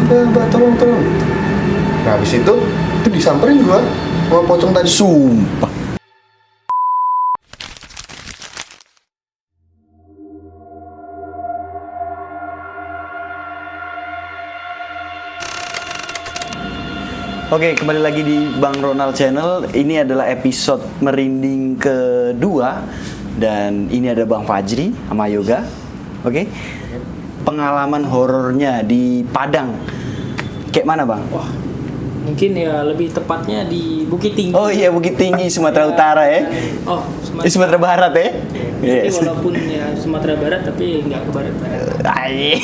mbak tolong. Nah habis itu disamperin gua sama pocong tadi. Sumpah. Oke, kembali lagi di Bang Ronald Channel. Ini adalah episode merinding kedua. Dan ini ada Bang Fajri sama Yoga. Oke. Pengalaman horornya di Padang. Kayak mana, Bang? Wah, mungkin ya lebih tepatnya di Bukit Tinggi. Oh iya, Bukit Tinggi, Sumatera Utara ya. Oh, Sumatera Barat ya. Jadi walaupun ya Sumatera Barat tapi nggak ke barat-barat. Ayy,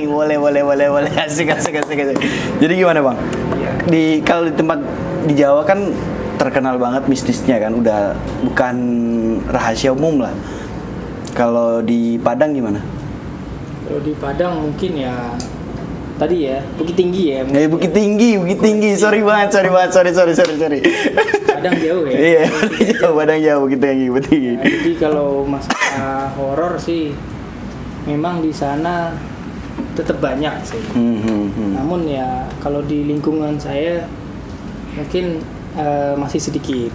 boleh. Asik. Jadi gimana, Bang? Kalau di tempat di Jawa kan terkenal banget mistisnya kan, udah bukan rahasia umum lah. Kalau di Padang gimana? Kalau di Padang mungkin ya tadi ya Bukit Tinggi ya. Bukit Tinggi. Sorry banget. Padang jauh ya. Iya, Padang jauh, Bukit Tinggi. Nah, jadi kalau masalah horor sih memang di sana tetap banyak sih. Namun ya kalau di lingkungan saya mungkin masih sedikit.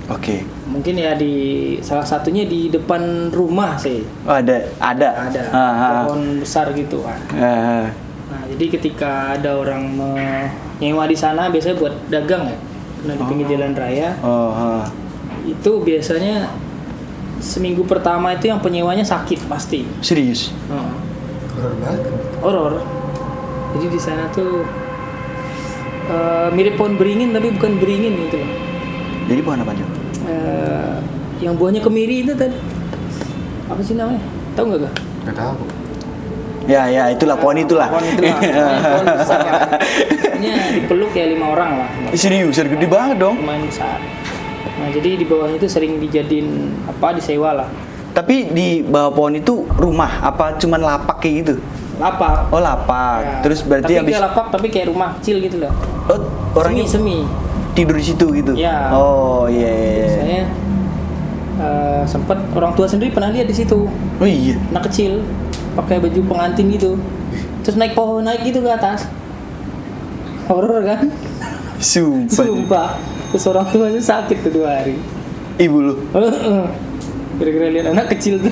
Oke. Mungkin ya di salah satunya di depan rumah sih. Oh, ada. Pohon besar gitu kan. Nah, jadi ketika ada orang menyewa di sana biasanya buat dagang ya, karena di pinggir jalan raya. Itu biasanya seminggu pertama itu yang penyewanya sakit pasti. Serius? Horor banget. Horor. Jadi di sana tuh mirip pohon beringin tapi bukan beringin gitu loh. Jadi pohon apa aja? Yang buahnya kemiri itu tadi. Apa sih namanya? Tahu nggak gak? Nggak tahu. Ya, itulah pohon itulah. Pohon besar ya. Ini dipeluk ya 5 orang lah. Serius, gede banget dong. Lumayan besar. Nah, jadi di bawahnya itu sering dijadiin disewa lah. Tapi di bawah pohon itu rumah apa cuman lapak kayak gitu? Lapak. Oh, lapak. Ya. Terus berarti tapi habis kayak lapak tapi kayak rumah kecil gitu loh. Oh, orangnya semi. tidur di situ gitu. Ya. Oh, iya. Saya sempat orang tua sendiri pernah lihat di situ. Oh iya. Anak kecil pakai baju pengantin gitu. Terus naik gitu ke atas. Horor kan? Sumpah. Terus orang tuanya sakit tuh 2 hari. Ibu lu. Kira-kira lihat anak kecil tuh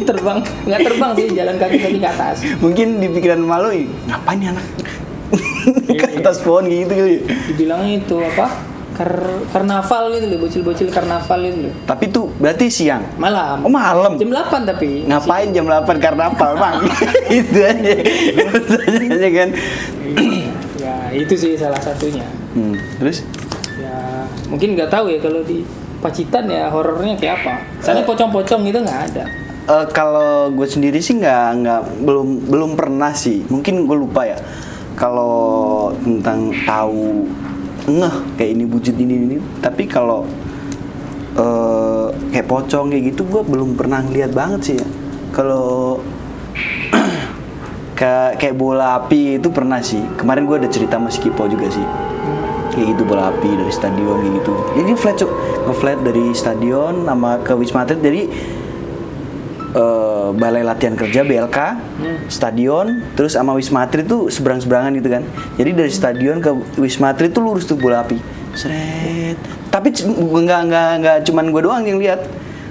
terbang, nggak terbang sih, jalan kaki ke atas. Mungkin di pikiran malu, ngapain nih anak ke atas pohon gitu kali. Dibilangnya itu karnaval gitu loh, bocil-bocil karnaval gitu loh. Tapi tuh berarti siang. Malam. Oh, malam. Jam 8 tapi. Ngapain jam 8 karnaval, Bang? Itu aja kan. Ya, itu sih salah satunya. Terus? Ya, mungkin nggak tahu ya kalau di Pacitan ya horornya kayak apa. Soalnya pocong-pocong itu nggak ada. Kalau gue sendiri sih belum pernah sih. Mungkin gue lupa ya. Kalau tentang tahu kayak ini wujud ini. Tapi kalau kayak pocong kayak gitu gue belum pernah lihat banget sih ya. Kalau kayak bola api itu pernah sih. Kemarin gue ada cerita sama si Kipo juga sih. Kayak gitu, bola api dari stadion kayak gitu. Jadi nge-flat dari stadion sama ke Wisma Atlet. Jadi balai latihan kerja BLK, stadion, terus sama Wisma Atlet itu seberang-seberangan gitu kan. Jadi dari stadion ke Wisma Atlet itu lurus tuh bola api. Seret. Tapi nggak cuman gue doang yang lihat.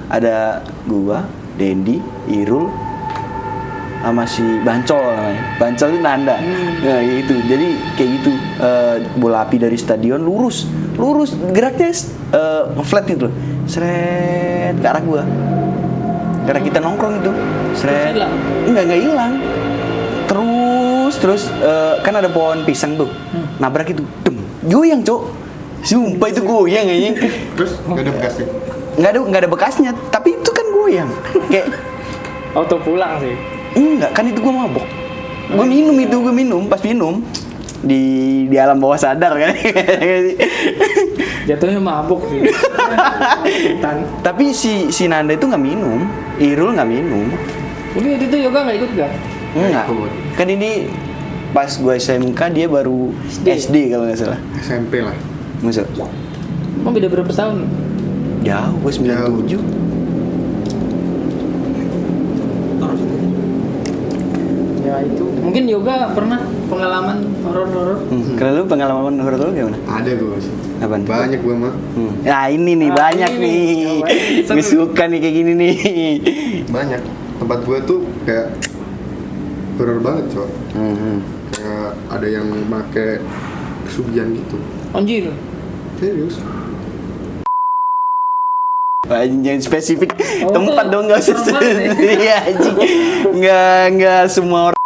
Ada gua, Dendi, Irul, sama si Bancol namanya. Bancol itu Nanda. Nah, gitu. Jadi kayak gitu, bola api dari stadion lurus geraknya flat gitu loh. Seret ke arah gua. Karena kita nongkrong itu. Seret. Enggak hilang. Terus kan ada pohon pisang tuh. Nabrak itu. Goyang, Cok. Sumpah itu goyang anjing. Terus enggak ada bekasnya. Enggak ada bekasnya, tapi itu kan goyang. Kayak auto pulang sih. Enggak, kan itu gue mabok. Gue minum, pas minum di alam bawah sadar kan. Jatuhnya mabuk sih. Tapi si Nanda itu nggak minum, Irul nggak minum. Jadi itu Yoga nggak ikut gak? Enggak. Kan ini pas gue SMK dia baru SD kalau nggak salah. SMP lah. Masa? Emang beda berapa tahun? Jauh, gue 97. Ya itu Mungkin yoga pernah pengalaman horor-horor? Kalau lu pengalaman horor gimana? Ada gue sih. Apaan? Banyak gue mah. Nah ini nih banyak ini nih. nih. Gue suka nih kayak gini nih. Banyak. Tempat gue tuh kayak horor banget, Cok. Kayak ada yang pakai kesugihan gitu. Anjir. Serius. Jangan spesifik Oh, tempat dong, nggak usah tempat ya. iya anjing. Nggak semua orang.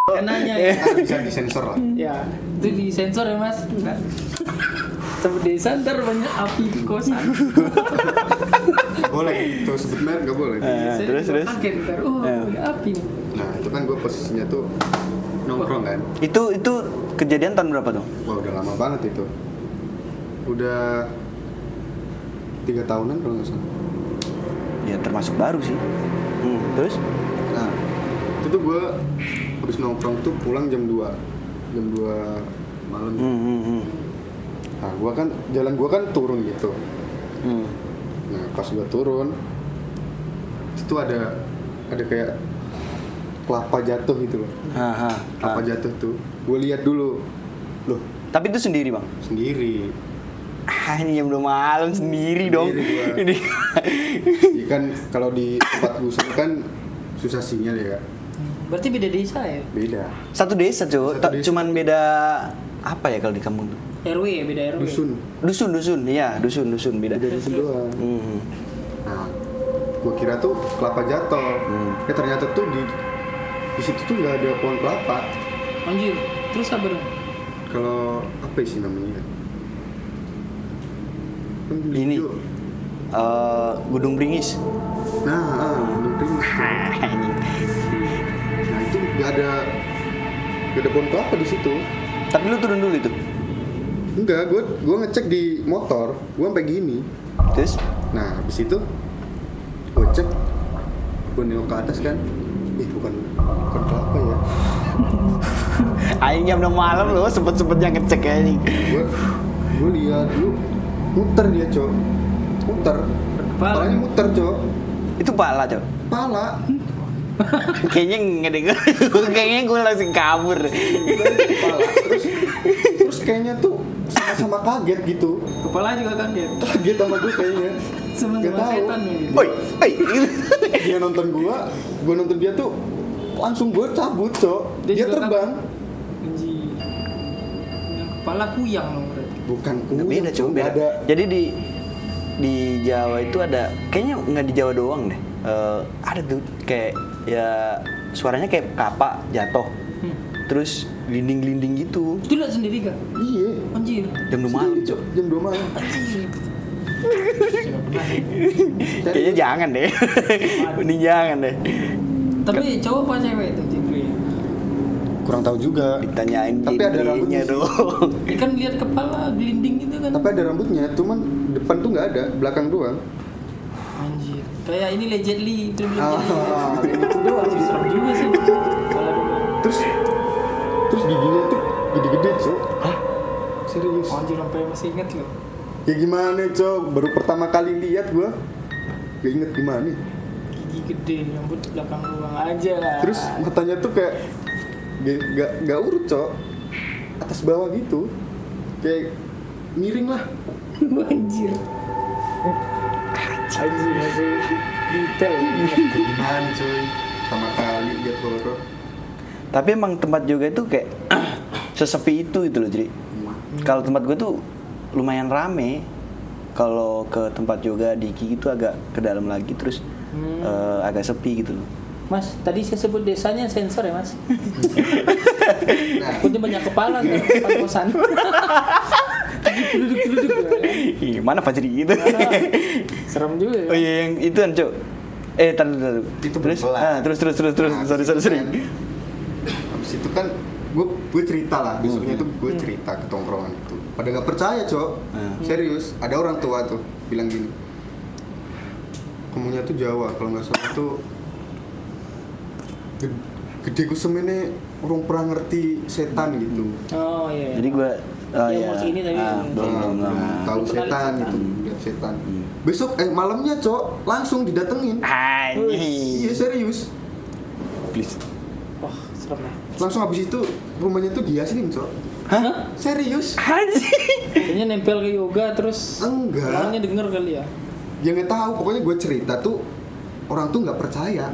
Kenanya ya. Bisa disensor lah. Ya, itu disensor ya mas. Enggak. Sebut desa ntar banyak api di kosan. Boleh itu sebut merek nggak boleh. Saya terus juga terus. kaget ntar, ada api nih. Nah itu kan gue posisinya tuh nongkrong kan. Itu kejadian tahun berapa dong? Wah udah lama banget itu. Udah 3 tahunan kalau nggak salah. Ya termasuk baru sih. Terus? Nah itu tuh gue habis nongkrong tuh pulang jam 2 malam. Nah gue kan jalan gue kan turun gitu. Nah pas gue turun itu ada kayak kelapa jatuh gitu loh. Kelapa jatuh tuh gue lihat dulu loh. Tapi itu sendiri bang? Sendiri. Ini jam 2 malam sendiri dong. Gua. Ini Ya kan kalau di tempat gue kan susah sinyal ya. Berarti beda desa ya? satu desa cuy. Satu desa. Cuman beda apa ya kalau di kampung tuh? RW ya, beda RW. Dusun, iya dusun beda. Jadi dusun doang. Nah, gue kira tuh kelapa jatuh. Ternyata tuh di situ tuh nggak ada pohon kelapa. Anjir, terus apa dong? Kalau apa sih namanya? Kan Ini. hijau. Gunung Bringis. Nah, gunung Pringis. Nah itu nggak ada pohon kelapa di situ. Tapi lu turun dulu itu. Enggak, gue ngecek di motor, gue sampai gini. Terus? Nah, habis itu gue cek, gue nengok ke atas kan, bukan kelapa ya. Aing jam 6 malam lu sempet-sempetnya ngecek ya ini. Gue lihat lu muter dia cok, muter, kepalanya muter cok, Itu pala cok. kepala. Kayaknya ngedenger. Kayaknya gue langsung kabur. Kepala. Terus kayaknya tuh sama-sama kaget gitu. Kepala juga kaget. Kaget sama gue kayaknya. Sama Gak tahu. setan nih. Oi. Dia nonton gue nonton dia tuh langsung gue cabut cok. Dia Dia juga terbang. Anjir. Yang kepala kuyang dong berarti. Bukan Nggak beda Cok. cuma beda. Nggak ada. Jadi di Jawa itu ada, kayaknya nggak di Jawa doang deh. Ada tuh kayak ya suaranya kayak kapak jatuh. Terus glinding gitu. Itu lihat sendiri kan? Iya. Anjir. Jam 2 malam cok. Jam 2 malam. Anjir. Kayaknya jangan deh. Mending jangan deh. Tapi cowok apa cewek itu Jeffrey? Kurang tahu juga. Ditanyain Tapi ada gendernya rambutnya sih. dong. Ya kan lihat kepala glinding gitu kan. Tapi ada rambutnya, cuman depan tuh nggak ada, belakang doang. Anjir. Kayak ini Legend Lee, film Legend Ah, Lee. Itu doang sih serem juga sih. Kepala doang. Terus giginya tuh gede-gede, Cok. Hah? Serius? Anjir sampai masih inget loh. Ya gimana, Cok? Baru pertama kali lihat gua. Gak inget gimana. Gigi gede, rambut belakang doang aja lah. Terus matanya tuh kayak gak urut, Cok. Atas bawah gitu. Kayak miring lah. Anjir. Anjir masih detail. Gimana, coy? Pertama kali lihat horor. Tapi emang tempat yoga itu kayak sesepi itu gitu loh jadi. Kalau tempat gue tuh lumayan rame. Kalau ke tempat yoga di Iki itu agak ke dalam lagi terus agak sepi gitu loh. Mas, tadi saya sebut desanya sensor ya mas? Takutnya banyak kepala kan, depan kosan. Duduk. Ih, mana Fajri gitu. Serem juga ya. Oh iya yang itu kan, Cok. Taruh. Itu terus berkelas. Terus. Nah, Sorry. Habis itu kan gue cerita lah, besoknya tuh gue cerita ke tongkrongan itu. Pada nggak percaya, Cok. Serius, ada orang tua tuh bilang gini. Kamunya tuh Jawa, kalau nggak salah tuh gede kusemene orang pernah ngerti setan gitu. Oh iya. Jadi gue Iya, mau sini tapi belum. Tahu Belum setan kenal gitu, lihat setan. Besok malamnya, Cok, langsung didatengin. Anjing. Iya serius. Please. Wah, serem ya. Langsung habis itu rumahnya tuh diasinin, Cok. Hah? Serius? Kayaknya nempel ke yoga terus Enggak. orangnya denger kali ya. Ya nggak tahu, pokoknya gue cerita tuh orang tuh nggak percaya.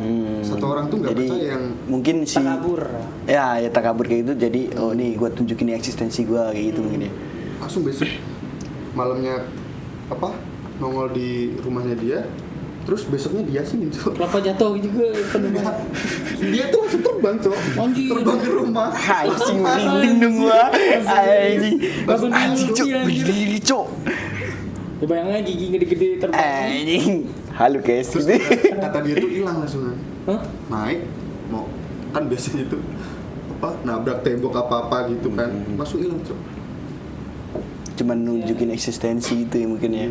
Satu orang tuh nggak Jadi, percaya yang mungkin si Takabur. ya takabur kayak gitu. Jadi nih gue tunjukin nih eksistensi gue kayak gitu mungkin ya. langsung besok malamnya nongol di rumahnya dia, terus besoknya dia sini, Cok. Kelapa jatuh juga penuh. Dia tuh langsung terbang, Cok. Anjir. Terbang ke rumah. Anjing merinding dong gua. Anjing. Bangun Anjing dulu, cok, iya, anjir. berdiri cok. Ya bayangin aja gigi gede-gede terbang. Anjing. Halo guys. Terus kata dia tuh hilang langsung. Hah? Naik mau kan biasanya tuh nabrak tembok apa gitu kan. Langsung hilang, Cok. Cuman nunjukin eksistensi itu ya mungkin ya.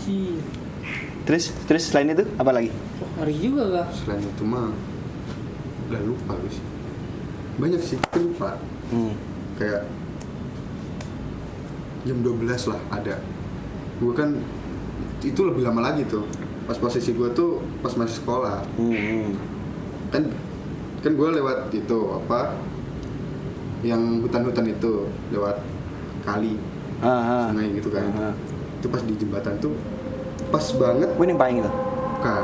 Sih. Terus selain itu apa lagi? Ngeri juga kah? Selain itu mah udah lupa guys. Banyak sih, tapi lupa. Kayak jam 12 lah ada. Gue kan itu lebih lama lagi tuh. Pas posisi gue tuh pas masih sekolah. Kan gue lewat itu yang hutan-hutan itu, lewat kali sungai gitu kan. Itu pas di jembatan tuh pas banget. Gue nimpain gitu. Bukan.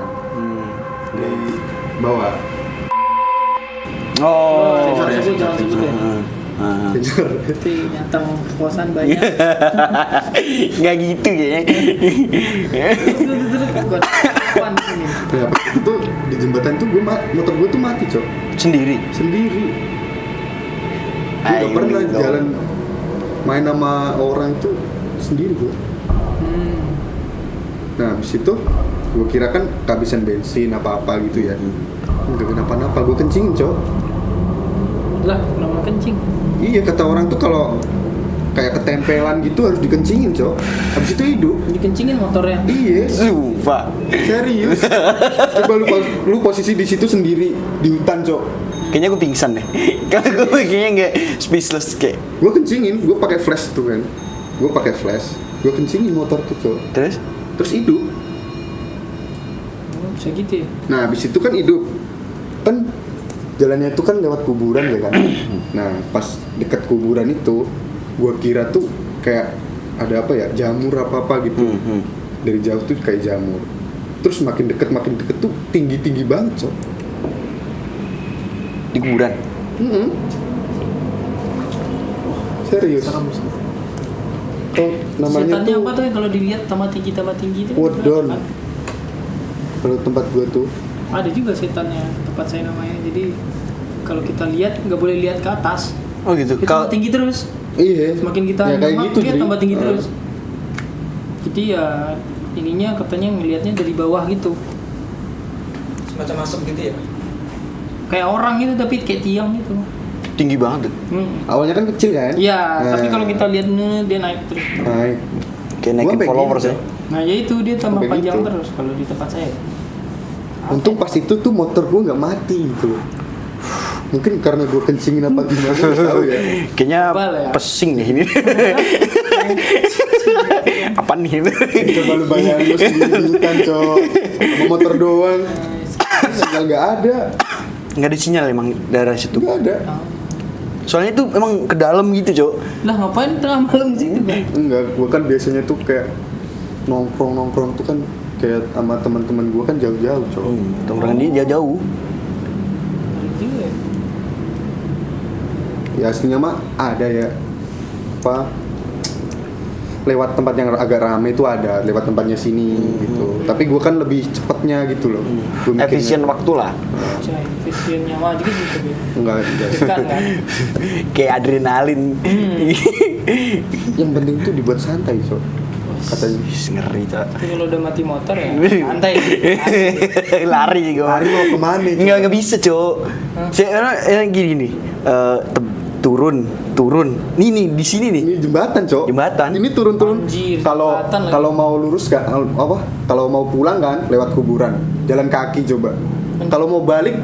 Di bawah. Oh. Jangan sebut ya. Sensor. Nanti nyata kekuasaan banyak. Nggak gitu kayaknya. Kapan ini? Nah, itu di jembatan tuh motor gue tuh mati, Cok. Sendiri. Gue gak pernah jalan main sama orang itu sendiri gue. Nah, habis itu gue kira kan kehabisan bensin apa-apa gitu ya. Enggak kenapa-napa, gue kencingin, Cok. Lah, kenapa kencing? Iya, kata orang tuh kalau kayak ketempelan gitu harus dikencingin, Cok. Habis itu hidup. Dikencingin motornya. Iya, Sumpah. serius. Coba lu posisi di situ sendiri di hutan, Cok. Kayaknya gue pingsan deh. Kalau gue kayaknya nggak speechless kayak. Gue kencingin, gue pakai flash tuh kan. Gue pakai flash, gue kencingin motor tuh, Cok. Terus hidup. Oh, bisa gitu ya? Nah, habis itu kan hidup. Kan jalannya itu kan lewat kuburan ya kan. Nah, pas deket kuburan itu, gua kira tuh kayak ada jamur apa gitu. Dari jauh tuh kayak jamur. Terus makin deket tuh tinggi banget, Cok. Di kuburan. Serius. Serem sih. Oh, namanya Setannya tuh apa tuh yang kalau dilihat tambah tinggi itu? Wadon. Kalau tempat gua tuh Ada juga setannya tempat saya namanya. Jadi kalau kita lihat nggak boleh lihat ke atas. Oh gitu. Itu tambah tinggi terus. iya. Semakin kita ya, kayak nengok, gitu, dia jadi. tambah tinggi terus. Jadi ya ininya katanya ngelihatnya dari bawah gitu. Semacam asap gitu ya? Kayak orang gitu tapi kayak tiang gitu. Tinggi banget tuh. Awalnya kan kecil kan? Iya, Nah, tapi kalau kita lihat dia naik terus. naik. Kayak naikin Gua pengen, followers ya. Cok. Nah ya itu dia tambah Sampai panjang gitu. terus kalau di tempat saya. Untung pas itu tuh motor gue nggak mati gitu loh. Mungkin karena gue kencingin apa gimana, nggak tahu ya. Kayaknya Kebal ya? pesing deh ini. Apa nih? Coba lu bayangin lu sendiri di hutan, Cok. Sama motor doang. Sinyal nggak ada. Nggak ada sinyal emang daerah situ. Nggak ada. Soalnya itu emang ke dalam gitu, Cok. Lah ngapain tengah malam situ kan? Enggak, gue kan biasanya tuh kayak nongkrong tuh kan kayak sama teman-teman gue kan jauh-jauh, Cok. Tongkrongan dia jauh. Juga ya. Ya aslinya mah ada ya. Lewat tempat yang agak rame itu ada, lewat tempatnya sini gitu. Tapi gue kan lebih cepetnya gitu loh. Gua mikirnya- Efisien waktu lah. Cai, efisiennya mah juga gitu ya. Enggak. Kan kan. Kayak adrenalin. Yang penting tuh dibuat santai, Cok. Katanya. Ih, ngeri, Cok. Tapi kalau udah mati motor ya santai. Lari gue. Lari mau kemana, Cok? Nggak bisa, Cok. Saya gini nih. Turun. Nih di sini nih. Ini jembatan, Cok. Jembatan. Ini turun. Anjir, Kalau jembatan lagi. kalau mau lurus kan kalau mau pulang kan lewat kuburan, jalan kaki coba. Kalau mau balik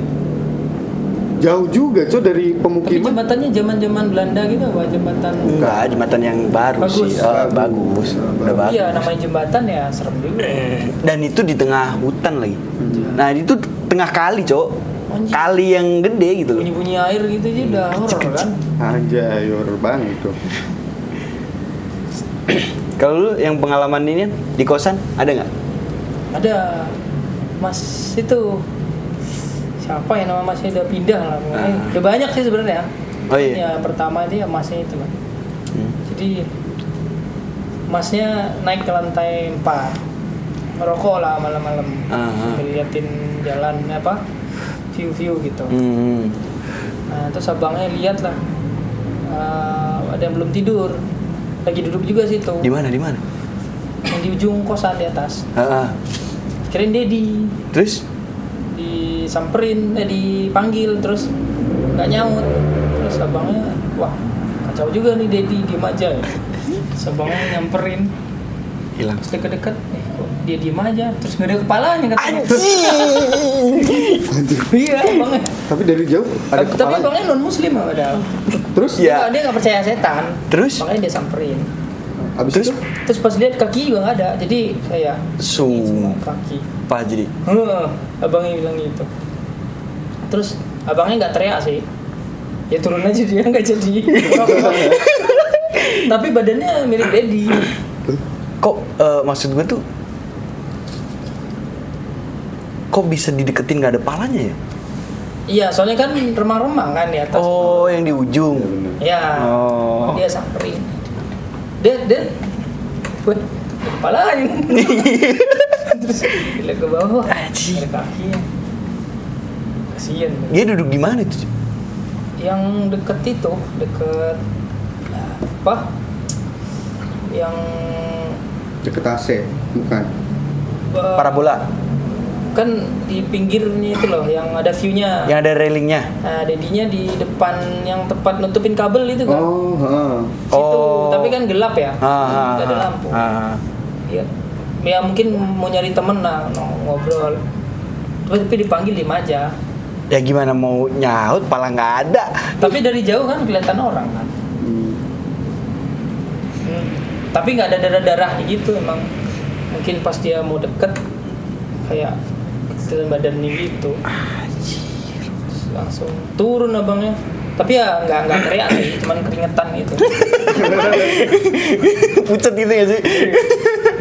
jauh juga, Cok, dari Tapi pemukiman. jembatannya zaman-zaman Belanda gitu apa jembatan? Enggak, jembatan yang baru Bagus. sih. Bagus. Udah bagus. Iya, namanya jembatan ya serem juga. Dan itu di tengah hutan lagi. Nah, itu tengah kali, Cok. Anjing. kali yang gede gitu loh. Bunyi-bunyi air gitu aja udah horor kan. Anjay, horor banget tuh. Kalau lu yang pengalaman ini di kosan ada nggak? Ada mas itu siapa ya nama masnya udah pindah lah. Udah banyak sih sebenarnya. Oh iya. Yang pertama dia masnya itu kan. Jadi masnya naik ke lantai 4 ngerokok lah malam-malam. Ngeliatin jalan view gitu. Nah terus abangnya lihat lah ada yang belum tidur, lagi duduk juga situ. Di mana? Yang di ujung kosan di atas. Kirain Dedi. Terus? Disamperin, dipanggil terus nggak nyaut. Terus abangnya, wah kacau juga nih Dedi, diem aja ya. Terus abangnya nyamperin, Hilang. terus deket-deket, kok dia diem aja, terus nggak ada kepalanya katanya. Iya abangnya. Tapi dari jauh ada Tapi kepala. abangnya non muslim padahal. Terus Ya. Dia nggak percaya setan. Terus? Makanya dia samperin. abis Terus? itu Terus pas lihat kaki juga nggak ada, jadi kayak semua kaki. Apa jadi? Abangnya bilang gitu. Terus abangnya nggak teriak sih, ya turun aja dia nggak jadi. Tapi badannya mirip Dedi. Kok maksud gue tuh kok bisa dideketin nggak ada palanya ya? Iya, soalnya kan remang-remang kan di atas. Oh, yang di ujung. Ya, Oh. dia samperin. Dia, buat kepalanya. Terus lihat ke bawah, ada kakinya. Kasian. Dia duduk di mana itu? Yang deket itu, deket apa? Yang deket AC, bukan? Parabola. Kan di pinggirnya itu loh, yang ada view-nya. Yang ada railingnya. Nah, dedinya di depan yang tepat nutupin kabel itu kan. Oh, Situ, Oh. tapi kan gelap ya. Nggak ada lampu. Iya. Ya mungkin mau nyari temen lah, ngobrol. Tapi dipanggil diem aja. Ya gimana mau nyaut, pala nggak ada. Tapi dari jauh kan kelihatan orang kan. Tapi nggak ada darah-darahnya gitu emang. Mungkin pas dia mau deket kayak kecil badannya gitu. Terus langsung turun abangnya. Tapi ya nggak teriak sih, cuman keringetan gitu. Pucet gitu ya sih.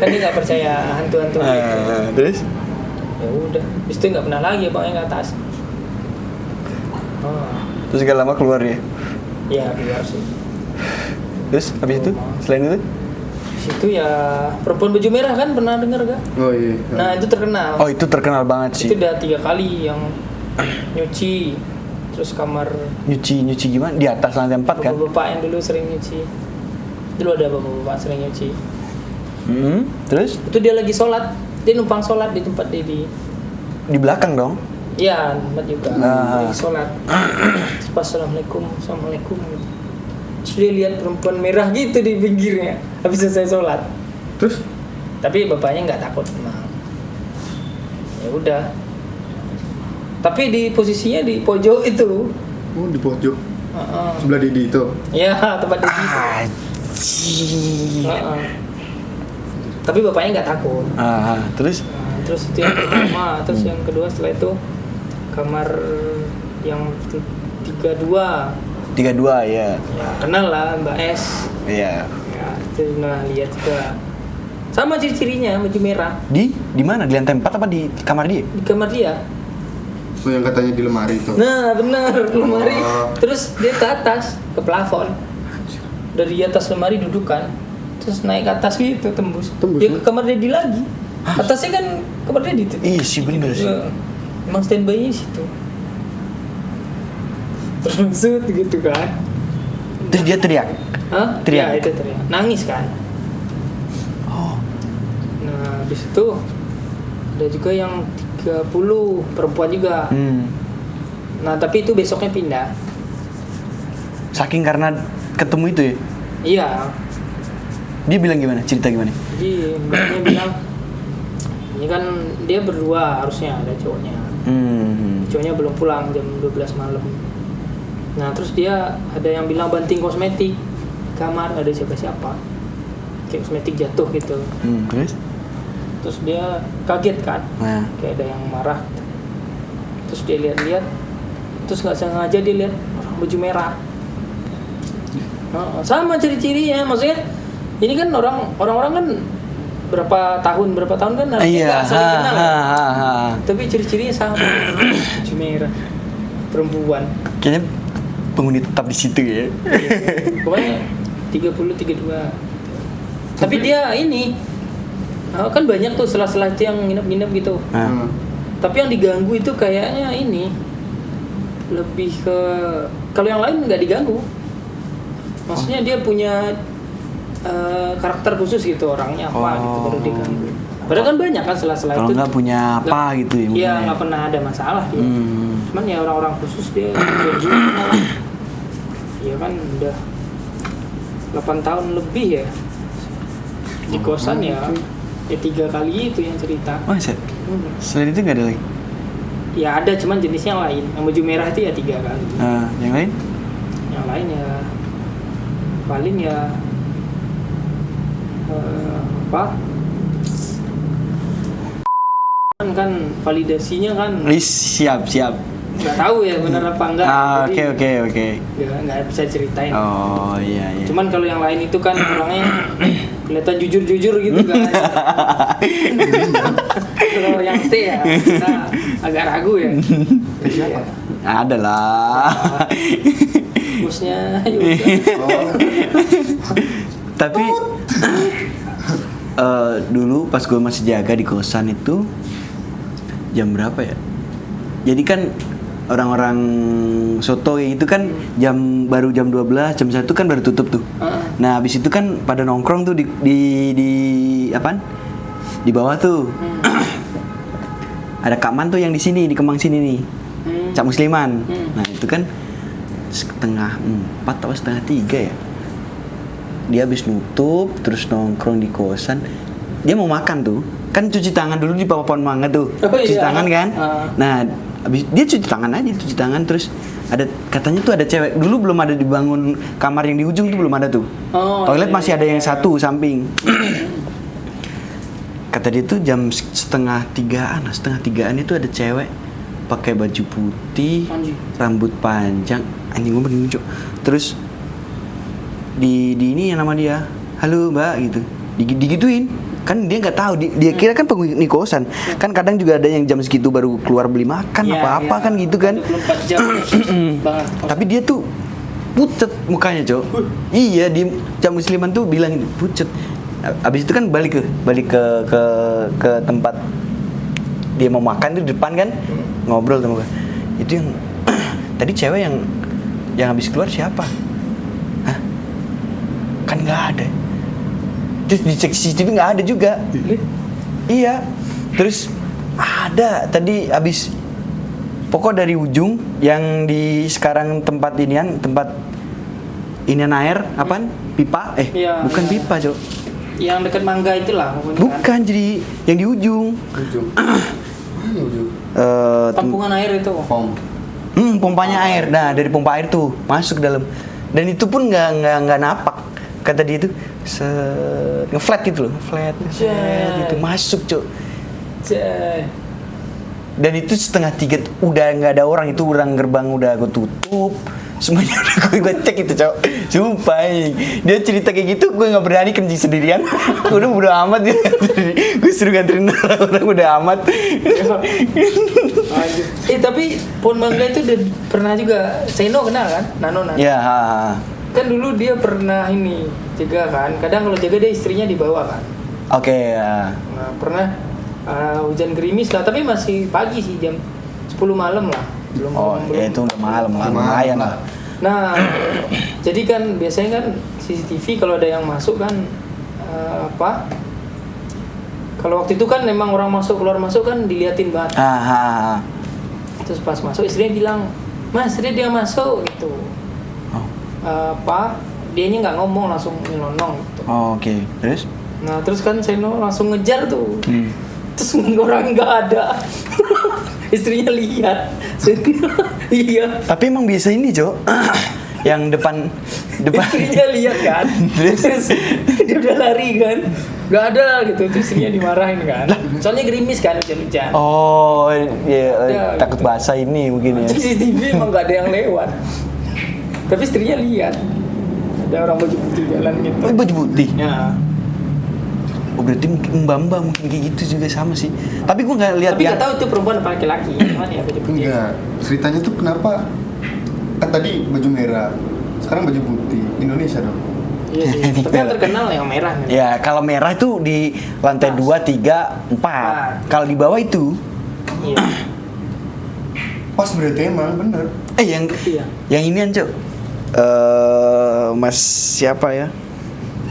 Kan dia nggak percaya hantu-hantu gitu. Terus? Ya udah, habis itu nggak pernah lagi abangnya ke atas. Oh, Terus gak lama keluar ya? ya biar sih. Terus habis itu? Selain itu? Di situ ya perempuan baju merah kan pernah dengar gak? Oh iya. Nah itu terkenal. Oh itu terkenal banget sih. Itu udah 3 kali yang nyuci, terus kamar Nyuci gimana? Di atas lantai 4 kan? bapak yang dulu sering nyuci. Dulu ada bapak sering nyuci. Terus? Itu dia lagi sholat, dia numpang sholat di tempat dia Di belakang dong? Iya, tempat juga. Ah. Lagi sholat. Terus pas assalamualaikum gitu. Terus dia lihat perempuan merah gitu di pinggirnya. Habis selesai sholat. Terus? Tapi bapaknya nggak takut memang. Ya udah. Tapi di posisinya di pojok itu. Oh, di pojok. Heeh. Sebelah Didi itu. Ya, tempat dia gitu. Heeh. Tapi bapaknya nggak takut. Terus? Nah, terus itu yang pertama, terus yang kedua setelah itu kamar yang 32. 32 ya. Ya, kenal lah Mbak S. Iya. Ya, itu nah lihat juga. Sama ciri-cirinya baju merah Di mana? Di lantai 4 apa di kamar dia? di kamar dia. Oh, yang katanya di lemari itu. Nah, benar, lemari. Oh. Terus dia ke atas, ke plafon. Dari atas lemari dudukan. Terus naik ke atas gitu tembus. Tembus, Dia ya? ke kamar Dedi lagi. Atasnya kan kamar Dedi tuh. Iya sih, bener sih. Emang standby-nya situ. Terus gitu kan. Terus dia teriak. Hah? Teriak? Ya, itu teriak. Nangis kan. Oh. Nah, habis itu ada juga yang 30 perempuan juga. Nah, tapi itu besoknya pindah. Saking karena ketemu itu ya? Iya. Dia bilang gimana? Cerita gimana? Jadi mbaknya bilang ini kan dia berdua harusnya ada cowoknya. Cowoknya belum pulang jam 12 malam. Nah, terus dia ada yang bilang banting kosmetik kamar, ada siapa-siapa. Kayak kosmetik jatuh gitu. Terus? Terus dia kaget kan. Nah. Kayak ada yang marah. terus dia lihat-lihat, terus nggak sengaja dia lihat orang baju merah. Sama ciri-cirinya, maksudnya ini kan orang-orang kan berapa tahun kan nggak saling kenal kan? Tapi ciri-cirinya sama, baju merah, perempuan. Kayaknya penghuni tetap di situ ya. Pokoknya 32. Tapi dia ini kan banyak tuh sela-sela itu yang nginep-nginep gitu. Tapi yang diganggu itu kayaknya ini lebih ke, kalau yang lain nggak diganggu. Maksudnya dia punya karakter khusus gitu, orangnya apa gitu baru diganggu. Padahal kan banyak kan sela-sela itu. Kalau nggak punya apa gitu ya. Iya, nggak pernah ada masalah dia. Cuman ya orang-orang khusus dia ya kan udah 8 tahun lebih ya di kosan ya 3 kali itu yang cerita. Selain itu nggak ada lagi? Ya ada, cuman jenisnya lain. Yang baju merah itu ya 3 kali. Yang lain? Yang lain ya paling ya apa? Kan validasinya kan. Siap. Nggak tahu ya benar apa enggak. Oke. Nggak bisa ceritain. Oh iya. Cuman kalau yang lain itu kan orangnya kelihatan jujur gitu kan. Kalau yang T ya kita agak ragu ya. Siapa? Ada lah. Bosnya juga. Tapi dulu pas gue masih jaga di kosan itu jam berapa ya? Jadi kan orang-orang soto itu kan baru jam 12, jam 1 kan baru tutup tuh. Nah, habis itu kan pada nongkrong tuh di apaan? Di bawah tuh. Ada Kak Man tuh yang di sini, di Kemang sini nih. Cak Musliman. Nah, itu kan 2:30 atau 2:30 ya. Dia habis nutup terus nongkrong di kosan. Dia mau makan tuh. Kan cuci tangan dulu di bawah pohon mangga tuh. Cuci tangan kan? Nah, habis dia cuci tangan terus katanya tuh ada cewek. Dulu belum ada dibangun kamar yang di ujung tuh, belum ada tuh. Toilet masih ada yang satu samping. Kata dia tuh jam 2:30-an itu ada cewek pakai baju putih, rambut panjang, anjing gue bener lucu. Terus di ini yang nama dia, halo mbak gitu, digituin. Kan dia nggak tahu, dia kira kan penghuni kosan. Kan kadang juga ada yang jam segitu baru keluar beli makan kan gitu kan. 24 jam. Tapi dia tuh pucet mukanya, Cok. Iya, di Cak Musliman tuh bilang pucet. Abis itu kan balik ke tempat dia mau makan tuh di depan kan, ngobrol sama gue. Itu yang tadi cewek yang habis keluar siapa? Hah? Kan nggak ada. Terus dicek CCTV nggak ada juga. Iya. Terus ada tadi abis pokok dari ujung yang di sekarang tempat inian air apaan? Pipa? Bukan pipa, Cok. Yang dekat mangga itulah. Bukan, jadi yang di ujung. Mana ujung? Tampungan air itu. Pompanya air. Nah, dari pompa air tuh masuk ke dalam. Dan itu pun nggak napak. Kata dia tuh nge-flat gitu loh, nge-flat gitu masuk, Cok. Dan itu 2:30 udah nggak ada orang, itu orang gerbang udah gue tutup. Semuanya udah gue cek itu, Cok. Sumpah, dia cerita kayak gitu gue nggak berani kencing sendirian. Gue udah bodo amat dia. Gue suruh nganterin orang udah amat. Tapi pohon mangga itu udah pernah juga Seno kenal kan? Nano. Ya. Kan dulu dia pernah ini jaga kan. Kadang kalau jaga dia istrinya di bawah kan. Oke, ya. Nah, pernah hujan gerimis lah, tapi masih pagi sih, jam 10 malam lah. Belum. Ya itu udah malam lumayan lah. Nah, jadi kan biasanya kan CCTV kalau ada yang masuk kan kalau waktu itu kan memang orang keluar masuk kan diliatin banget. Terus pas masuk istrinya bilang, "Mas, dia masuk," gitu. Dianya nggak ngomong, langsung nyelonong gitu. Oke. Terus? Nah, terus kan Seno langsung ngejar tuh. Terus orang nggak ada. Istrinya lihat. Iya. Tapi emang biasa ini, Cok. Yang depan Istrinya lihat kan. Terus dia udah lari kan. Nggak ada gitu, terus istrinya dimarahin kan. Soalnya gerimis kan hujan-hujan. Oh, iya, Ada, takut gitu. basah ini mungkin ya. CCTV emang nggak ada yang lewat. Tapi istrinya lihat ada orang baju putih jalan gitu. Oh, baju putih. Ya. Oh, berarti mungkin mbak mungkin kayak gitu juga sama sih. Tapi gua nggak lihat Tapi yang nggak tahu itu perempuan apa laki-laki. Cuman ya baju putih. Enggak, ceritanya tuh kenapa kan tadi baju merah, sekarang baju putih. Indonesia dong. Iya sih. Tapi yang terkenal yang merah kan. ya kalau merah itu di lantai 2, 3, 4. Kalau di bawah itu Iya. Pas berarti emang bener. yang Iya. yang inian, Cok. Mas siapa ya?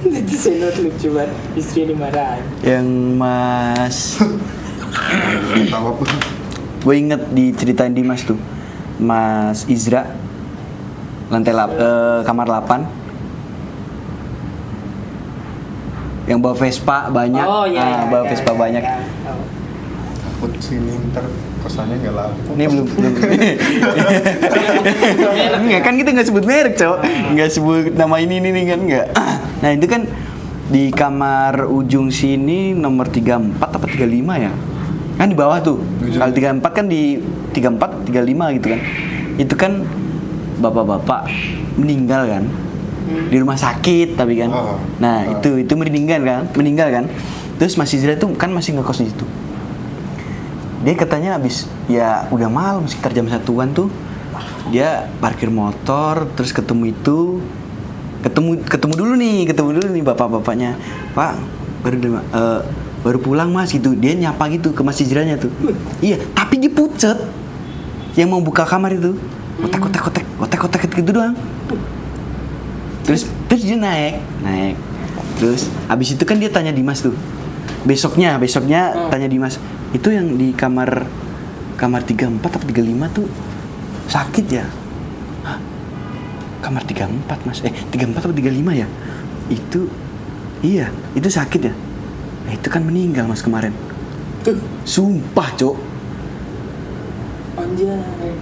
Itu senot lucu banget. Istrinya dimarahin. Yang Mas Tahu apa? gue inget diceritain Dimas tuh. Mas Izra kamar 8 yang bawa Vespa banyak. Oh iya. Bawa Vespa banyak. Oh. Takut sini ntar kosannya nggak laku. Ini belum Enggak kan kita nggak sebut merek, Cok. Nggak sebut nama ini kan nggak. Nah itu kan di kamar ujung sini nomor 34 apa 35 ya? Kan di bawah tuh. Kalau 34 kan di 34, 35 gitu kan. Itu kan bapak-bapak meninggal kan. Di rumah sakit tapi kan. Nah, itu meninggal kan. Terus Mas Izra itu kan masih ngekos di situ. Dia katanya habis ya udah malam sekitar jam 1-an tuh. Dia parkir motor terus ketemu dulu nih bapak-bapaknya. Pak, baru pulang Mas gitu. Dia nyapa gitu ke Mas Izranya tuh. Iya, tapi dia pucet. Yang mau buka kamar itu. Kotek gitu doang. Terus dia naik. Terus abis itu kan dia tanya Dimas tuh. Besoknya tanya Dimas, itu yang di kamar 34 atau 35 tuh sakit ya? Hah? Kamar 34 Mas. 34 atau 35 ya? Itu iya, itu sakit ya? Itu kan meninggal Mas kemarin. Sumpah, Cok. Anjay.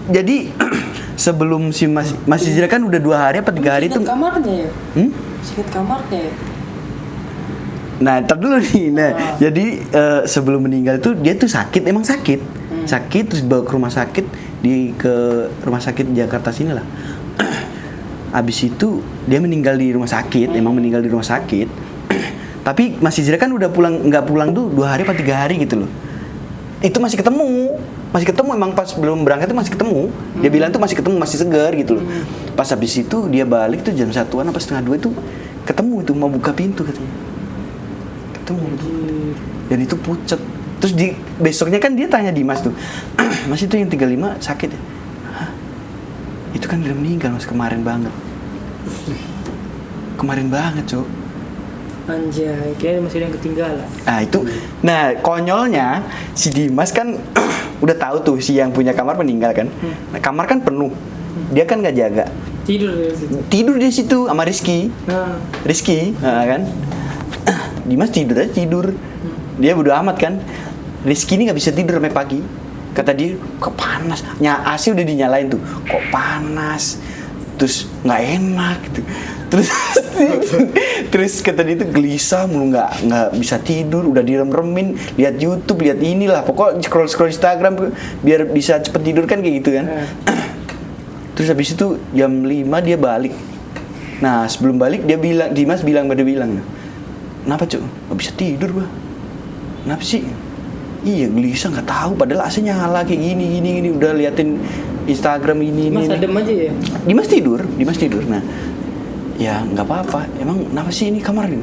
Jadi sebelum si Mas Izra kan udah 2 hari apa 3 hari tuh. Kamarnya ya? Hmm? Sikit kamarnya ya? Nah, ntar dulu nih. Nah, jadi sebelum meninggal tuh dia tuh sakit, emang sakit. Sakit terus dibawa ke rumah sakit ke rumah sakit Jakarta sini lah. Abis itu dia meninggal di rumah sakit, emang meninggal di rumah sakit. Tapi Mas Izra kan udah nggak pulang tuh 2 hari apa 3 hari gitu loh. Itu masih ketemu emang pas belum berangkat tuh masih ketemu. Dia bilang tuh masih ketemu, masih segar gitu loh. Pas habis itu dia balik tuh jam 1-an apa setengah 2 itu ketemu itu mau buka pintu katanya. Ketemu gitu. Dan itu pucet. Terus besoknya kan dia tanya Dimas tuh. Mas itu yang 35 sakit ya? Hah? Itu kan udah meninggal Mas kemarin banget. Kemarin banget, Cok. Anjay, kayaknya masih ada yang ketinggalan. Nah itu, nah konyolnya si Dimas kan udah tahu tuh si yang punya kamar meninggal kan. Nah, kamar kan penuh, dia kan nggak jaga. Tidur di situ sama Rizky. Nah, kan. Dimas tidur. Dia bodo amat kan. Rizky ini nggak bisa tidur sampai pagi. Kata dia, kok panas. AC udah dinyalain tuh, kok panas. Terus nggak enak gitu. Terus kata dia tuh gelisah mulu, nggak bisa tidur, udah direm-remin, lihat YouTube, lihat inilah, pokok scroll Instagram biar bisa cepet tidur kan kayak gitu kan. Terus habis itu jam 5 dia balik. Nah sebelum balik Dimas bilang, kenapa Cuk? Nggak bisa tidur gua. Kenapa sih? Iya gelisah nggak tahu, padahal AC nyala kayak gini, udah liatin Instagram ini. Mas adem aja ya? Dimas tidur. Nah ya nggak apa-apa, emang kenapa sih ini kamar ini?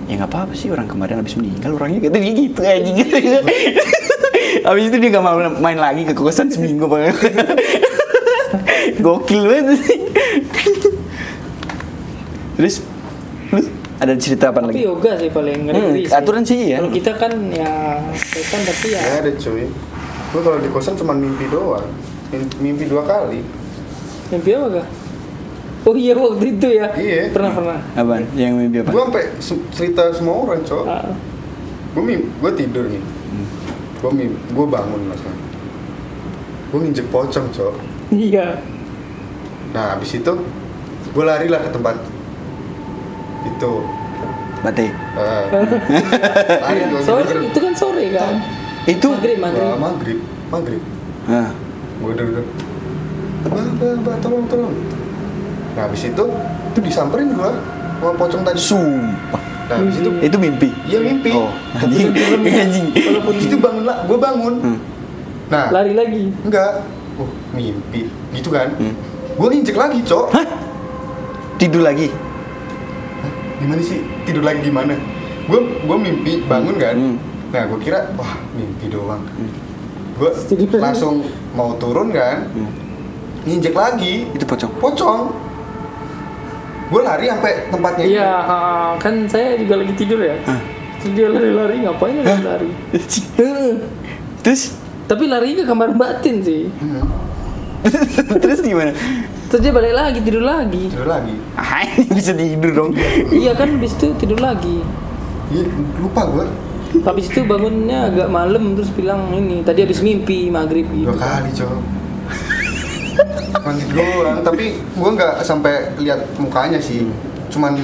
Ya nggak apa-apa sih, orang kemarin habis meninggal orangnya katanya gitu aja gitu. Habis itu dia nggak mau main lagi ke kosan seminggu banget. Gokil banget sih. Terus lu ada cerita apa lagi? Tapi yoga sih paling ngeri sih. Aturan sih ya. Kalau kita kan ya setan tapi ya. Ya ada cuy. Gue kalau di kosan cuma mimpi doang. Mimpi 2 kali. Mimpi apa gak? Oh iya waktu itu ya. Iya. Pernah. Apaan? Yang mimpi apa? Gue sampai cerita semua orang, Cok. Gue tidur nih. Gue bangun mas. Gue nginjek pocong, Cok. Iya. Nah, habis itu gue lari lah ke tempat itu Bate. Lari gua Sore denger. itu kan sore kan. Itu Maghrib. Maghrib. Nah, Gue udah Mbak, tolong. Nah habis itu disamperin gue sama pocong tadi. sumpah. Nah habis itu mimpi. iya mimpi. Oh, anjing. Anjing. Walaupun itu gue bangun. Nah Lari lagi. enggak, mimpi gitu kan. Gue nginjek lagi, Cok. Hah? Tidur lagi. Gimana sih? Tidur lagi gimana? Gue mimpi bangun kan. Nah gue kira wah mimpi doang. Gue langsung mau turun kan. Nginjek lagi. Itu pocong. Gue lari sampai tempatnya itu. Iya, kan saya juga lagi tidur ya. Terus dia lari-lari, ngapain dia lari? Terus Tapi larinya ke kamar batin sih. terus gimana? Terus dia balik lagi, tidur lagi. Tidur lagi. Ah, bisa tidur dong. Iya kan, habis itu tidur lagi. Iya, lupa gue. Habis itu bangunnya agak malam, terus bilang ini, tadi habis mimpi, maghrib gitu. 2 kali, Cok. Mandi doang, tapi gue nggak sampai lihat mukanya sih. Cuman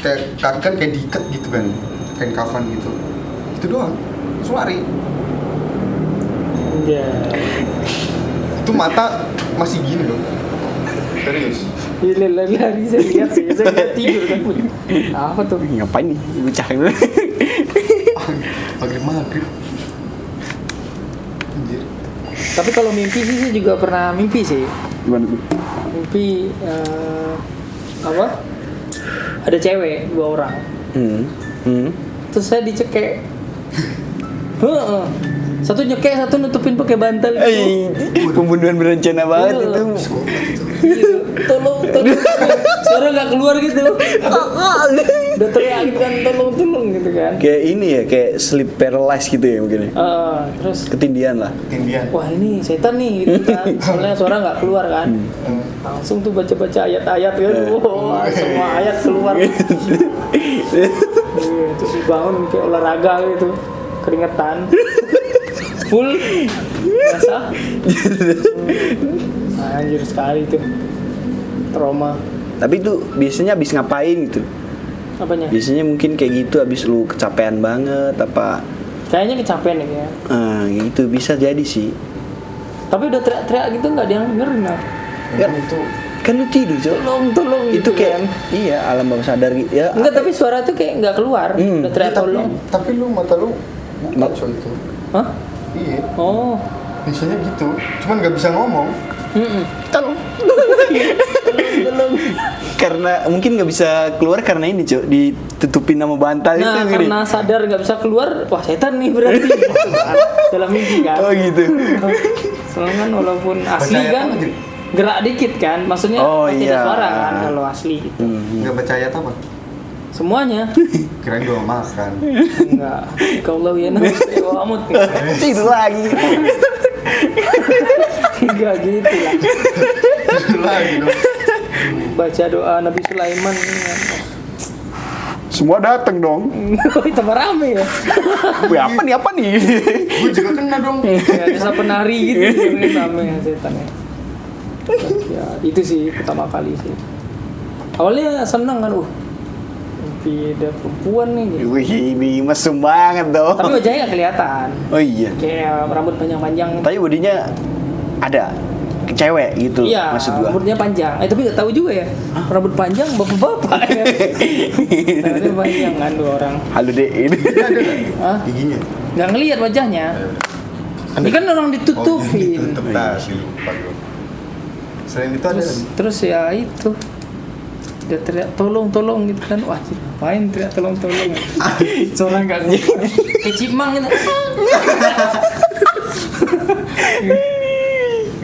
kayak kaki kan kayak diikat gitu kan, kain kafan gitu. Itu doang. Langsung lari. Iya. Itu mata masih gini loh. Serius. Iya, lari-lari saya lihat sih, saya lihat tidur kan. Apa tuh? Ngapain nih? Bocah dulu. Maghrib. Anjir. Tapi kalau mimpi sih saya juga pernah mimpi sih. Gimana tuh? Mimpi apa? Ada cewek 2 orang. Terus saya dicekek. Heeh. Satu nyekek, satu nutupin pakai bantal gitu. Pembunuhan berencana banget itu. Iya, tolong. Suara nggak keluar gitu. Udah teriak gitu kan, tolong gitu kan. Kayak ini ya, kayak sleep paralysis gitu ya mungkin ya. Terus Ketindihan lah. Tindian. wah ini setan nih gitu kan. Soalnya suara nggak keluar kan. Langsung tuh baca ayat-ayat kan. Wah, semua ayat keluar. Iya, terus bangun kayak olahraga gitu. Keringetan. Full basah. Anjir sekali tuh. Trauma. Tapi itu biasanya habis ngapain gitu? Apanya? Biasanya mungkin kayak gitu habis lu kecapean banget apa? Kayaknya kecapean ya. Gitu bisa jadi sih. Tapi udah teriak-teriak gitu nggak ada yang dengerin lah. Kan kan lu tidur, Cok. Tolong Itu gitu kayak kan. iya, alam bawah sadar gitu. Ya. Enggak, tapi suara tuh kayak nggak keluar. Udah teriak tolong. Tapi lu mata lu ngaco itu. Hah? Iya. Oh. Biasanya gitu. Cuman nggak bisa ngomong. Tolong. Karena mungkin nggak bisa keluar karena ini, Cok, ditutupin sama bantal itu Nah, gini. karena sadar nggak bisa keluar, wah setan nih berarti. Gitu kan. Dalam mimpi kan. Oh gitu. Soalnya kan walaupun asli Percaya kan apa, Jin? gerak dikit kan, maksudnya Oh, pasti iya. ada suara kan kalau asli gitu. Nggak baca ayat apa? Semuanya. Kirain doa makan. Enggak. Kalau ya nafsu ya amut. Tidur lagi. Enggak gitu lah. Lagi dong. Baca doa Nabi Sulaiman. Semua datang dong. Oh, tambah rame ya. Wih, apa nih? Gue juga kena dong. Ya, desa penari gitu rame setan ya. Ya, itu sih pertama kali sih. Awalnya seneng kan, mimpi ada perempuan nih gitu. Wih, ini mesum banget dong. Tapi wajahnya nggak kelihatan. Oh iya. Kayak rambut panjang-panjang. Tapi bodinya ada cewek gitu, Iya, maksud gua. rambutnya panjang. Tapi nggak tahu juga ya. Rambut panjang bapak-bapak ya. Rambutnya panjang kan 2 orang. Halo Dek ini. Hah? Giginya. Nggak ngelihat wajahnya. Ini kan orang ditutupin. Ditutup tadi lupa gue. Selain itu ada Terus ya itu. Dia teriak tolong gitu kan. Wah, ngapain teriak tolong. Soalnya nggak keluar. Kayak cimang gitu.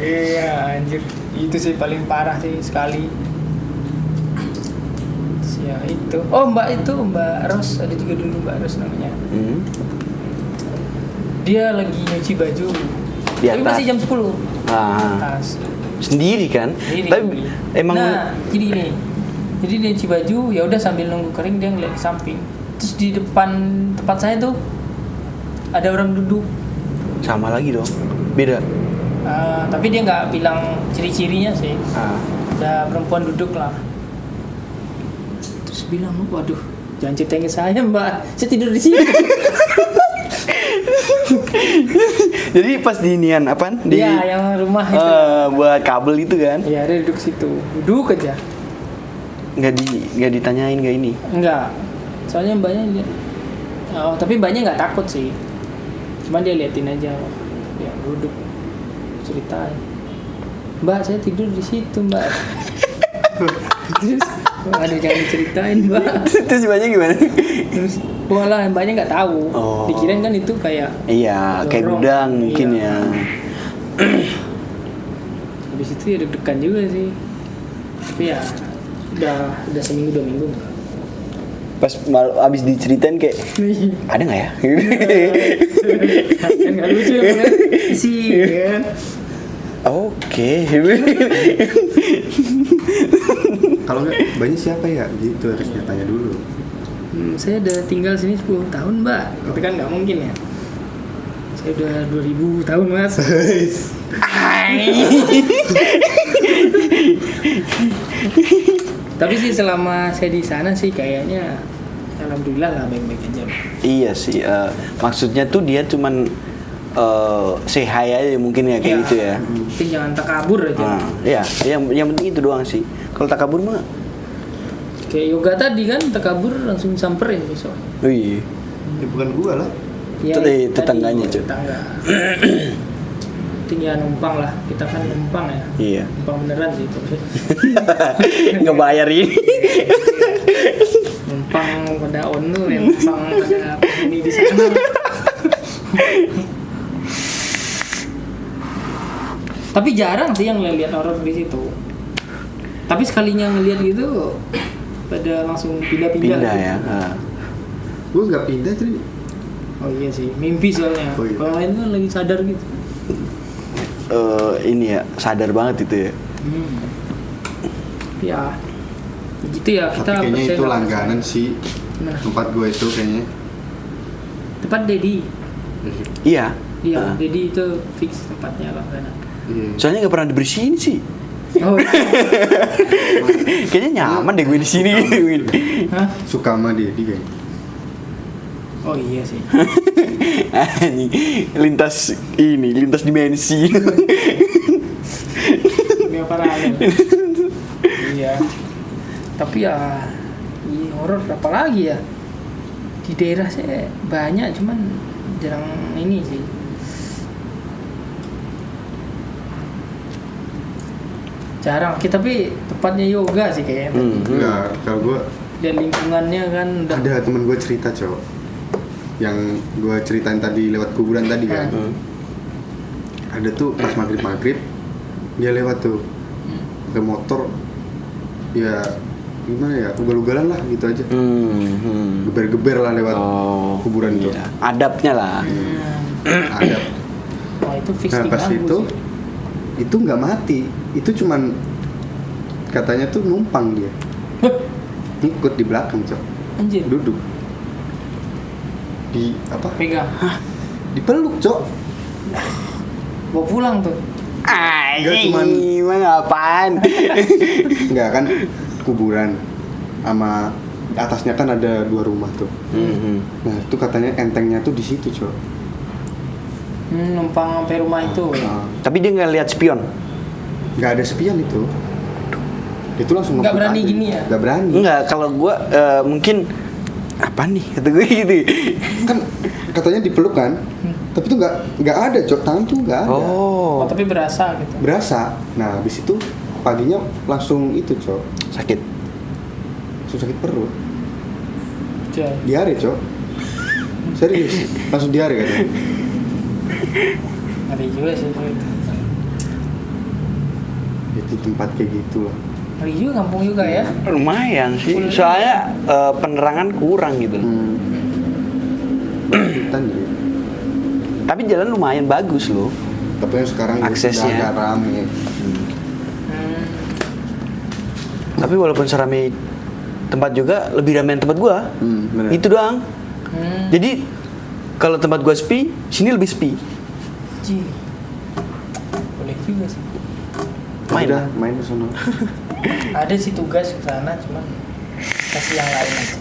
Iya anjir. Itu sih paling parah sih sekali. Terus ya itu. Oh Mbak Ros, ada juga dulu Mbak Ros namanya. Dia lagi nyuci baju. Di Tapi atas. masih jam 10. Ah, Atas. sendiri kan? Sendiri. Tapi emang Nah, jadi gini. Jadi dia cuci baju, ya udah sambil nunggu kering dia ngeliat ke samping. Terus di depan tempat saya tuh ada orang duduk. sama lagi dong. Beda. Tapi dia nggak bilang ciri-cirinya sih. Ah. Ada perempuan duduk lah. Terus bilang, waduh, Jangan ceritain ke saya Mbak, saya tidur di sini. Jadi pas di inian apaan? Di Iya, yang rumah itu. buat kabel itu kan? Iya, dia duduk situ, duduk aja. Nggak ditanyain nggak ini? Enggak, soalnya mbaknya lihat. Oh, tapi mbaknya nggak takut sih. Cuman dia liatin aja, ya duduk, ceritain. Mbak, saya tidur di situ Mbak. Terus, aduh jangan diceritain Mbak. Terus mbaknya gimana? Terus, walah mbaknya nggak tahu. Oh. Dikirain kan itu kayak Iya, kayak lorong. gudang mungkin Iya. ya. Habis itu ya deg-degan juga sih. Tapi ya udah seminggu 2 minggu. Pas abis diceritain kayak ada nggak ya? Kan nggak lucu ya bener sih kan. Oke. Kalau nggak banyak siapa ya gitu harus ditanya dulu. Saya udah tinggal sini 10 tahun Mbak. Itu kan nggak mungkin ya. Saya udah 2000 tahun Mas. Tapi sih selama saya di sana sih kayaknya alhamdulillah lah baik-baik aja. Iya sih. Maksudnya tuh dia cuman say hi aja mungkin ya kayak gitu ya. Tapi jangan takabur aja. Nah, iya, yang penting itu doang sih. Kalau takabur mah, Kayak yoga tadi kan takabur langsung samperin besok. wih, Ya bukan gua lah. Ya, Itu deh, tadi tetangganya, Cuk. Tetangga. Tinggal numpang lah. Kita kan numpang ya. iya. Numpang beneran sih tapi. Nggak bayar ini. Numpang pada onu yang numpang pada penghuni di sana. Tapi jarang sih yang lihat horor di situ. Tapi sekalinya ngelihat gitu pada langsung pindah-pindah. Pindah gitu. ya. Gua nggak pindah tadi. Oh iya sih, mimpi soalnya. Oh iya. Kalau lain kan lagi sadar gitu. Ini ya sadar banget itu ya. Ya, gitu ya kita. Tapi kayaknya percaya itu nggak langganan percaya. sih Gimana? tempat gua itu kayaknya. Tempat Dedi. Iya. Iya, Ah. Dedi itu fix tempatnya langganan. Iya. Soalnya nggak pernah dibersihin sih. Oh, Kayaknya nyaman deh gue di sini. hah? Suka sama dia kayaknya. Oh iya sih. Anjing, lintas dimensi. Dunia paralel. Iya. Tapi ya, horor apa lagi ya? Di daerah saya banyak, cuman jarang ini sih. Jarang. Tapi tempatnya yoga sih kayaknya. Enggak, kalau gua Dan lingkungannya kan udah. ada temen gua cerita, Cok. Yang gua ceritain tadi lewat kuburan tadi kan. Ada tuh pas maghrib dia lewat tuh ke motor, ya gimana ya, ugal-ugalan lah gitu aja, geber-geber lah lewat kuburan itu. Iya. Adabnya lah. Ada. Wah itu fix Nah pas diganggu itu sih. itu nggak mati, itu cuman katanya tuh numpang dia, ngikut di belakang, Cok, Anjir. duduk di apa? Pegang. Dipeluk, Cok. Bawa pulang tuh. Anjing, cuman- gimana apaan? Nggak kan kuburan sama atasnya kan ada 2 rumah tuh. Nah itu katanya entengnya tuh di situ, Cok. Numpang sampai rumah itu. Nah, Tapi dia nggak lihat spion. nggak ada sepian itu. Itu langsung Nggak ngebut berani aja. gini ya? Nggak berani. Enggak, kalau gua mungkin apa nih kata gue gitu. Kan katanya dipeluk kan, tapi tuh nggak ada, Cok. Tangan tuh nggak ada. Oh, tapi berasa gitu. Berasa. Nah habis itu paginya langsung itu, Cok. Sakit. Langsung sakit perut. Coy. Diare, Cok. Serius. Langsung diare katanya. Ngeri juga sih coy. Itu tempat kayak gitu lah. Ngeri juga kampung juga ya. Lumayan sih. Soalnya penerangan kurang gitu. Hutan ya. Tapi jalan lumayan bagus loh. Tapi yang sekarang Aksesnya. udah agak rame. Tapi walaupun serame tempat juga, lebih ramai tempat gua. Bener. Itu doang. Jadi kalau tempat gua sepi, sini lebih sepi. Ji. Boleh juga sih. Main Udah, lah. main ke sana. Ada sih tugas ke sana cuman kasih yang lain aja.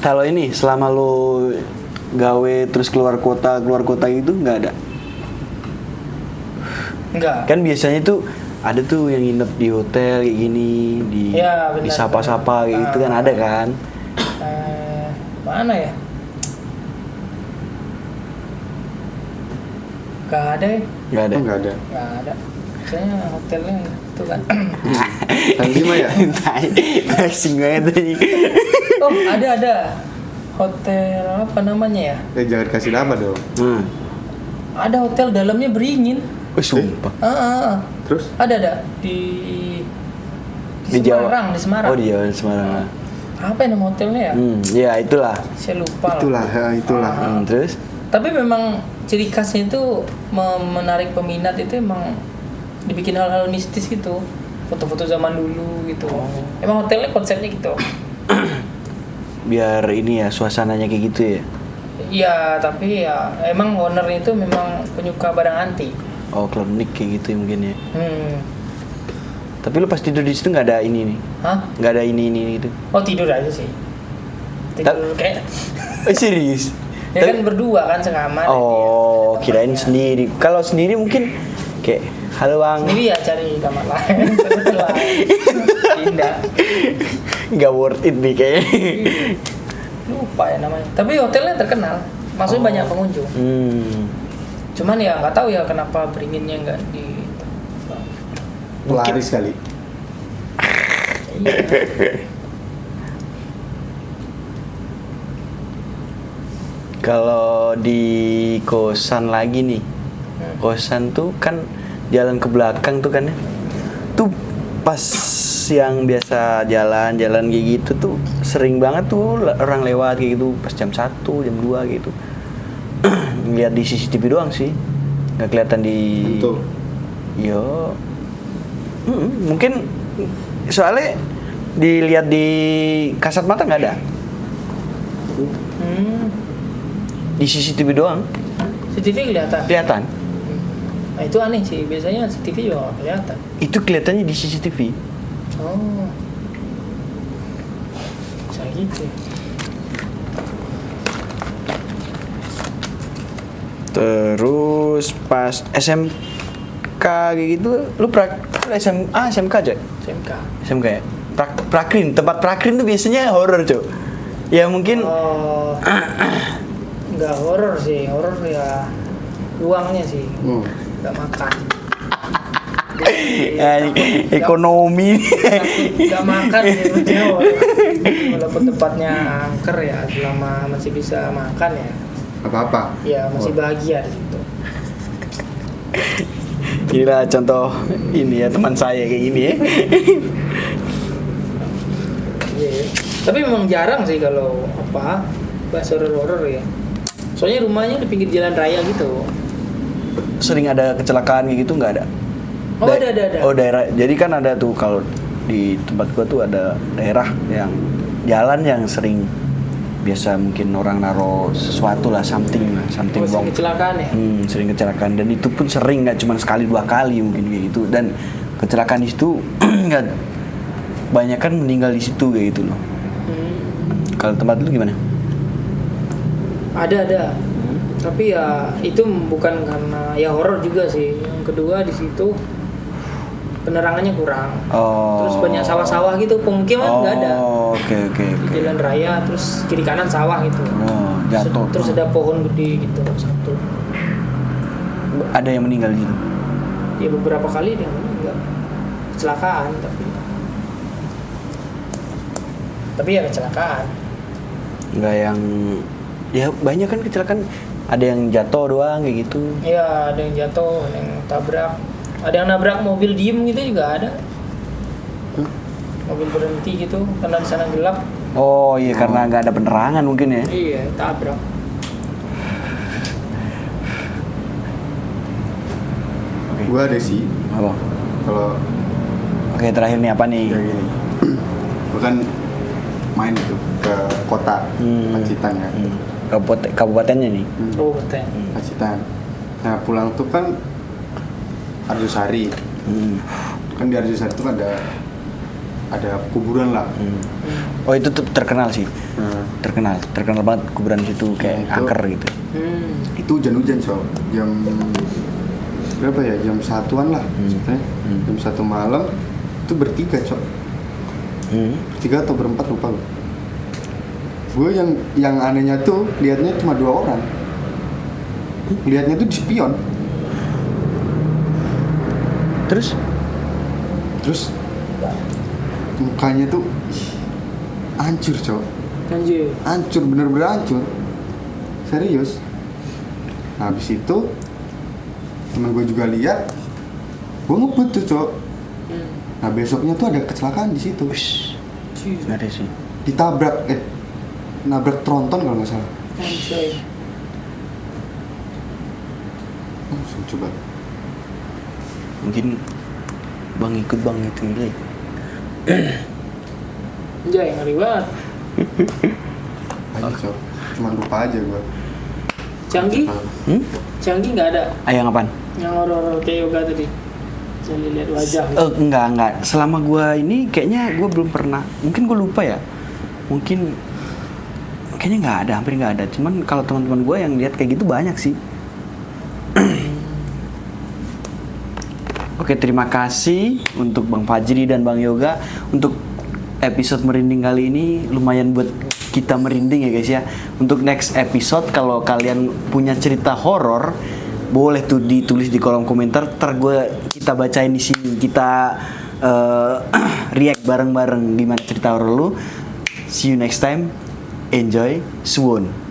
Kalau ini selama lo gawe terus keluar kota gitu nggak ada? Enggak. Kan biasanya tuh ada tuh yang nginep di hotel kayak gini, Ya, benar, disapa-sapa kayak gitu kan ada kan? Mana ya? Gak ada ya? Nggak ada. Oh, nggak ada. Gak ada. Biasanya hotelnya itu kan. Yang 5 ya? Racing banget tadi. Oh ada. Hotel apa namanya ya? Jangan kasih nama dong. Ada hotel dalamnya beringin. Oh sumpah. Terus? Ada di Jawa. Semarang, di Semarang. Oh di Jawa, di Semarang. Apa ya nama hotelnya ya? Ya itulah. Saya lupa. Itulah. Terus? Tapi memang ciri khasnya itu menarik peminat itu emang dibikin hal-hal mistis gitu. Foto-foto zaman dulu gitu. Emang hotelnya konsepnya gitu. Biar ini ya suasananya kayak gitu ya. Iya, tapi ya emang ownernya itu memang penyuka barang antik. Oh klinik kayak gitu ya mungkin ya. Tapi lu pas tidur di situ nggak ada ini nih? Hah? Nggak ada ini gitu? Oh tidur aja sih. Tidur kayak. Serius? Ya kan berdua kan sekamar. Oh kirain Kamarnya. sendiri. Kalau sendiri mungkin kayak halo bang. Sendiri ya cari kamar lain. Pindah. Nggak worth it nih kayaknya. Lupa ya namanya. Tapi hotelnya terkenal. Maksudnya banyak pengunjung. Cuman ya nggak tahu ya kenapa beringinnya nggak di. Laris kali. Iya. Kalau di kosan lagi nih, kosan tuh kan jalan ke belakang tuh kan ya. Tuh pas yang biasa jalan-jalan kayak gitu tuh sering banget tuh orang lewat kayak gitu pas jam 1, jam 2 gitu. Lihat di CCTV doang sih. Nggak kelihatan di Betul. Yo. Mungkin soalnya dilihat di kasat mata nggak ada. Di CCTV doang. CCTV kelihatan. Kelihatan. Nah itu aneh sih. Biasanya CCTV juga nggak kelihatan. Itu kelihatannya di CCTV. Oh. Bisa gitu. Terus pas SMK kayak gitu, lu SMA, SMK aja? SMK ya? Prakrin, tempat prakrin tuh biasanya horor, Cok. Ya mungkin Nggak horor sih, horor ya uangnya sih, nggak makan. Ekonomi. Nggak makan sih, maksudnya walaupun tempatnya angker ya, selama masih bisa makan ya. Apa-apa. Ya masih bahagia di situ. Inilah contoh ini ya teman saya kayak gini ya. Iya. Tapi memang jarang sih kalau bahas horor ya. Soalnya rumahnya di pinggir jalan raya gitu. Sering ada kecelakaan kayak gitu nggak ada? Oh ada. Oh daerah. Jadi kan ada tuh kalau di tempat gua tuh ada daerah yang jalan yang sering biasa mungkin orang naro sesuatu lah something Sering wrong. kecelakaan ya. Sering kecelakaan dan itu pun sering nggak cuma sekali 2 kali mungkin kayak gitu dan kecelakaan di situ nggak banyak kan meninggal di situ kayak gitu loh. Kalau tempat lu gimana? Ada. Tapi ya itu bukan karena ya horor juga sih. Yang kedua di situ penerangannya kurang. Terus banyak sawah-sawah gitu, pemukiman nggak ada. Oke. Di jalan raya terus kiri kanan sawah gitu. Jatuh. Terus ada pohon gede gitu satu. Ada yang meninggal di situ. Ya beberapa kali dia meninggal. Kecelakaan tapi ya kecelakaan. Nggak yang ya banyak kan kecelakaan ada yang jatuh doang kayak gitu. Iya, ada yang jatuh, ada yang tabrak, ada yang nabrak mobil diem gitu juga ada. Mobil berhenti gitu karena di sana gelap. Oh iya karena nggak ada penerangan mungkin ya. Iya, tabrak. Gua ada sih. Apa? Kalau Oke terakhir nih apa nih? kayak gini, gua kan main gitu ke kota Pacitan ya. Kabupatennya nih. Oh, betul. Pacitan. Nah pulang tuh kan Arjosari. Kan di Arjosari tuh ada ada kuburan lah. Oh itu tuh terkenal sih. Nah, Terkenal banget kuburan situ kayak Itu- angker gitu. itu hujan-hujan so jam berapa ya, jam 1-an lah ceritanya. Jam 1 malam itu bertiga cok, bertiga atau berempat lupa gue. Gue yang anehnya tuh liatnya cuma 2 orang, liatnya tuh di spion. Terus mukanya tuh hancur cok, Anjir. hancur, bener-bener hancur, serius. Nah, habis itu temen gue juga lihat, gue ngebut tuh cok. Nah besoknya tuh ada kecelakaan di situ, Nggak ada sih. nabrak tronton kalau nggak salah. Anjay. Langsung coba. Mungkin bang ikut bang itu gila. Anjay, ngeri banget. Aja cok, cuman lupa aja gue. Canggih? Canggih nggak ada Ayang apaan? yang horor kayak yoga tadi. Jadi lihat wajah. Enggak. Selama gua ini kayaknya gua belum pernah. Mungkin gua lupa ya. Mungkin kayaknya nggak ada, hampir nggak ada. Cuman kalau teman-teman gua yang lihat kayak gitu banyak sih. Oke, terima kasih untuk Bang Fajri dan Bang Yoga untuk episode merinding kali ini. Lumayan buat kita merinding ya guys ya. Untuk next episode kalau kalian punya cerita horor, boleh tuh ditulis di kolom komentar. Kita bacain di sini. Kita react bareng-bareng gimana cerita horor lu. See you next time. Enjoy. Suwon.